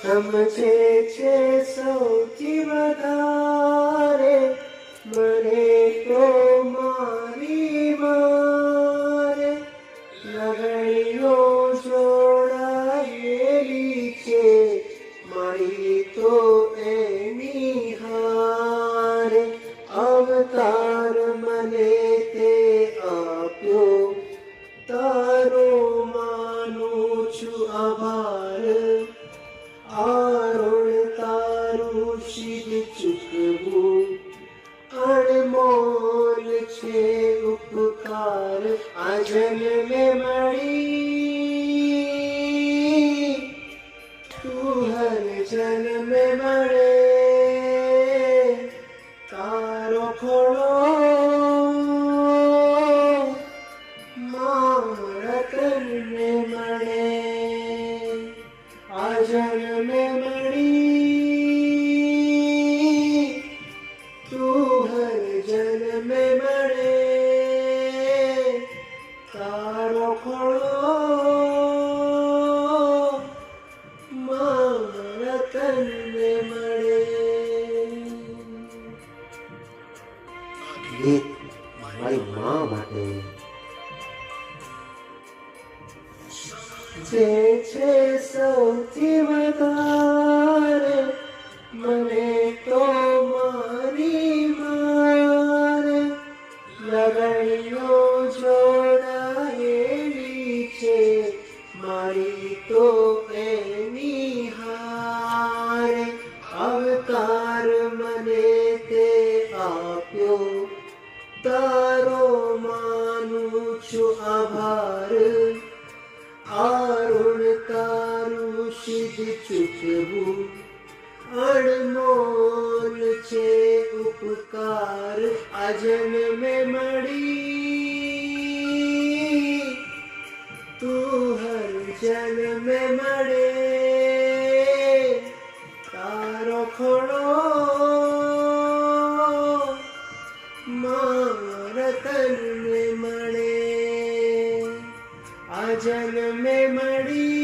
સમજે છે સૌથી વધારે મને તો મારી મારે લગડીઓ જોડાયેલી છે મારી તો એની હારે અવતાર મને તે આપ્યો તારો માનું છું આભાર આરુણ તારું શિવ ચૂકવું અણમોલ છે ઉપકાર આ જન્મે મળી તું હર જન્મે મળે તારો ખોળો મારા તનને મળે આ જન્મે મળી તું હર જન્મે મળે તારો ખોળો મારા તનને મળે. ગીત મારી મા માટે. જે છે સૌથી વધારે મને તો મારી મારે લગડીઓ જોડાયેલી છે મારી તો એની હારે અવતાર મને તે આપ્યો તારો માનું છું આભાર આરુણ તારું શિવ ચૂકવું અણમોલ છે ઉપકાર આ જન્મે મળી તું હર જન્મે મળે તારો ખોળો મારા તનને મળે આ જન્મે મળી